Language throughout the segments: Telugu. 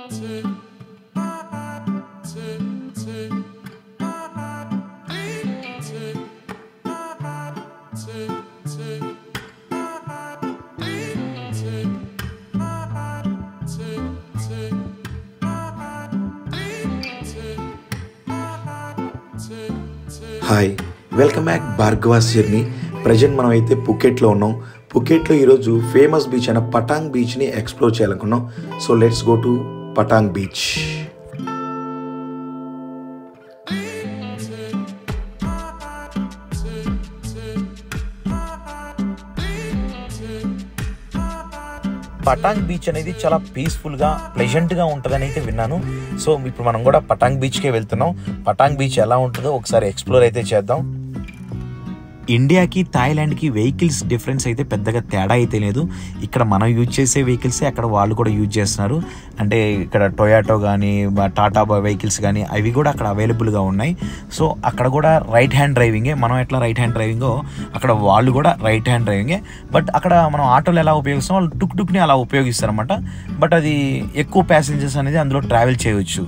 Hi, welcome back Bhargava's journey. Present మనం అయితే పుకెట్లో ఉన్నాం. పుకెట్లో ఈరోజు ఫేమస్ బీచ్ అయిన పటాంగ్ బీచ్ని ఎక్స్ప్లోర్ చేయాలనుకున్నాం. So let's go to Patong beach. Patong beach అనేది చాలా పీస్ఫుల్గా ప్లెజెంట్గా ఉంటుందని అయితే విన్నాను. సో ఇప్పుడు మనం కూడా పటాంగ్ బీచ్కే వెళ్తున్నాం. పటాంగ్ బీచ్ ఎలా ఉంటుందో ఒకసారి ఎక్స్ప్లోర్ అయితే చేద్దాం. ఇండియాకి థాయిలాండ్కి వెహికల్స్ డిఫరెన్స్ అయితే పెద్దగా తేడా అయితే లేదు. ఇక్కడ మనం యూజ్ చేసే వెహికల్సే అక్కడ వాళ్ళు కూడా యూజ్ చేస్తున్నారు. అంటే ఇక్కడ టొయాటో కానీ టాటా వెహికల్స్ కానీ అవి కూడా అక్కడ అవైలబుల్గా ఉన్నాయి. సో అక్కడ కూడా రైట్ హ్యాండ్ డ్రైవింగే. మనం ఎట్లా రైట్ హ్యాండ్ డ్రైవింగో అక్కడ వాళ్ళు కూడా రైట్ హ్యాండ్ డ్రైవింగే. బట్ అక్కడ మనం ఆటోలు ఎలా ఉపయోగిస్తాం వాళ్ళు టుక్ని అలా ఉపయోగిస్తారన్నమాట. బట్ అది ఎక్కువ ప్యాసింజర్స్ అనేది అందులో ట్రావెల్ చేయవచ్చు.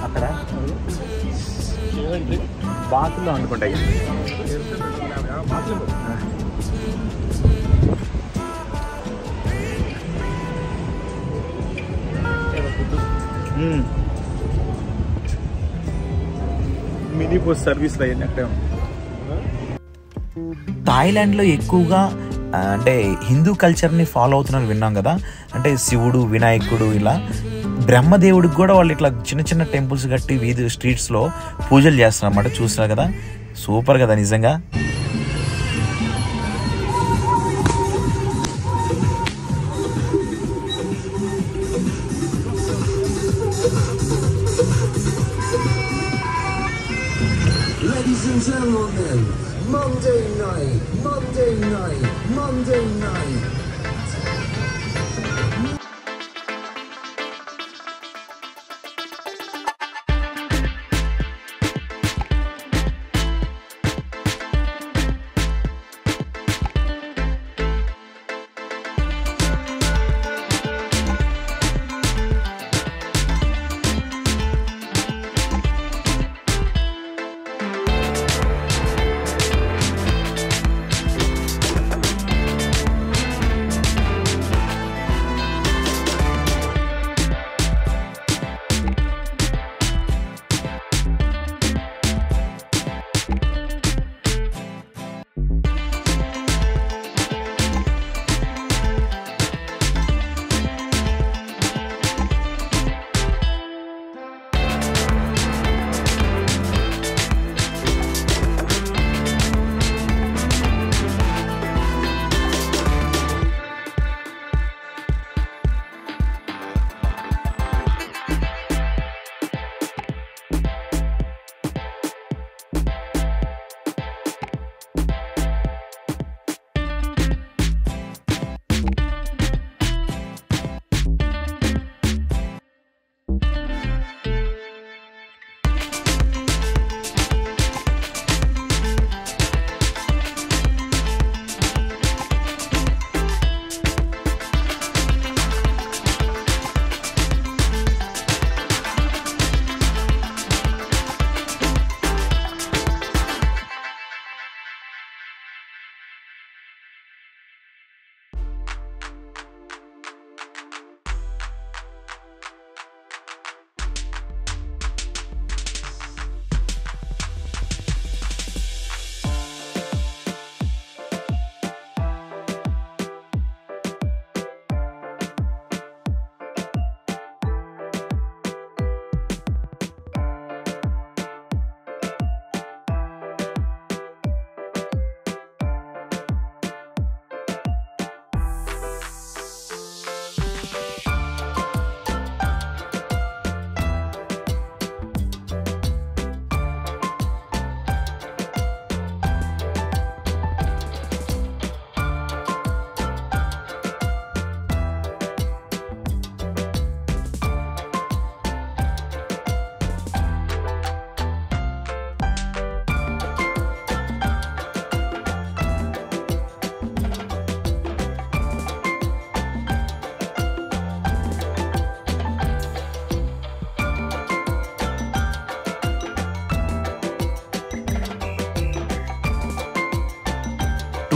అక్కడ బాతుల్లో అనుకుంటాయి. మినీ పోస్ట్ సర్వీస్ లైన్ అక్కడ. థాయిలాండ్లో ఎక్కువగా అంటే హిందూ కల్చర్ని ఫాలో అవుతున్నారని విన్నాం కదా. అంటే శివుడు, వినాయకుడు, ఇలా బ్రహ్మదేవుడికి కూడా వాళ్ళు ఇట్లా చిన్న చిన్న టెంపుల్స్ కట్టి వీధి స్ట్రీట్స్లో పూజలు చేస్తున్నారు అన్నమాట. చూస్తున్నారు కదా, సూపర్ కదా నిజంగా. Ladies and gentlemen, Monday night.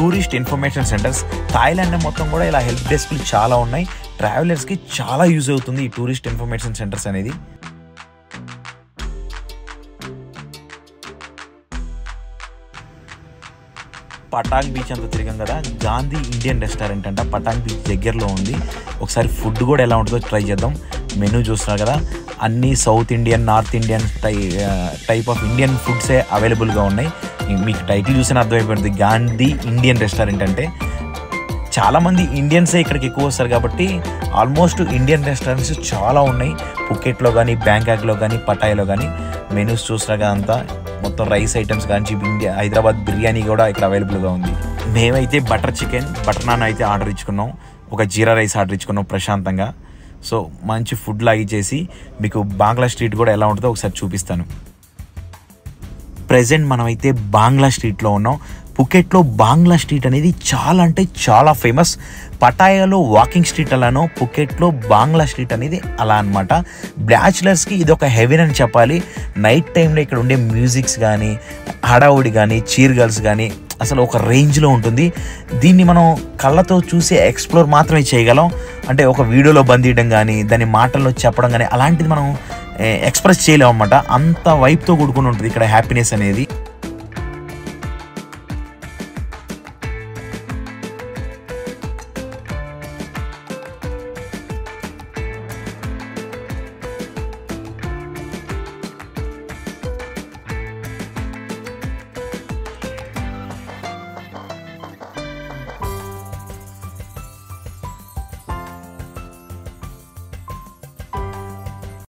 Tourist information centres. Thailand మొత్తం కూడా ఇలా హెల్ప్ డెస్క్లు చాలా ఉన్నాయి. ట్రావెలర్స్కి చాలా యూజ్ అవుతుంది ఈ టూరిస్ట్ ఇన్ఫర్మేషన్ సెంటర్స్ అనేది. పటాంగ్ బీచ్ అంతా తిరిగాం కదా, గాంధీ ఇండియన్ రెస్టారెంట్ అంట పటాంగ్ బీచ్ దగ్గరలో ఉంది. ఒకసారి ఫుడ్ కూడా ఎలా ఉంటుందో ట్రై చేద్దాం. మెనూ చూస్తున్నారు కదా, అన్నీ south Indian, north Indian type of Indian ఫుడ్సే అవైలబుల్గా ఉన్నాయి. మీకు టైటిల్ చూసిన అర్థమైపోయింది, గాంధీ ఇండియన్ రెస్టారెంట్ అంటే. చాలామంది ఇండియన్సే ఇక్కడికి ఎక్కువ వస్తారు కాబట్టి ఆల్మోస్ట్ ఇండియన్ రెస్టారెంట్స్ చాలా ఉన్నాయి పుకెట్లో కానీ, బ్యాంకాక్లో కానీ, పటాయాలో కానీ. మెనూస్ చూసినాక అంతా మొత్తం రైస్ ఐటమ్స్ కానీ, హైదరాబాద్ బిర్యానీ కూడా ఇక్కడ అవైలబుల్గా ఉంది. మేమైతే బటర్ చికెన్, బటర్ నాన్ అయితే ఆర్డర్ ఇచ్చుకున్నాం. ఒక జీరా రైస్ ఆర్డర్ ఇచ్చుకున్నాం ప్రశాంతంగా. సో మంచి ఫుడ్ లాగి చేసి మీకు బాంగ్లా స్ట్రీట్ కూడా ఎలా ఉంటుందో ఒకసారి చూపిస్తాను. ప్రెజెంట్ మనమైతే బాంగ్లా స్ట్రీట్లో ఉన్నాం. పుకెట్లో బాంగ్లా స్ట్రీట్ అనేది చాలా అంటే చాలా ఫేమస్. పటాయాలో వాకింగ్ స్ట్రీట్ అలానో పుకెట్లో బాంగ్లా స్ట్రీట్ అనేది అలా అనమాట. బ్యాచులర్స్కి ఇది ఒక హెవెన్ అని చెప్పాలి. నైట్ టైంలో ఇక్కడ ఉండే మ్యూజిక్స్ కానీ, హడావుడి కానీ, చీర్ గర్ల్స్ కానీ అసలు ఒక రేంజ్లో ఉంటుంది. దీన్ని మనం కళ్ళతో చూసి ఎక్స్ప్లోర్ మాత్రమే చేయగలం. అంటే ఒక వీడియోలో బంధించడం కానీ, దాని మాటల్లో చెప్పడం కానీ అలాంటిది మనం ఎక్స్ప్రెస్ చేయలేము అన్నమాట. అంత వైబ్తో కూడుకుని ఉంటుంది ఇక్కడ హ్యాపీనెస్ అనేది.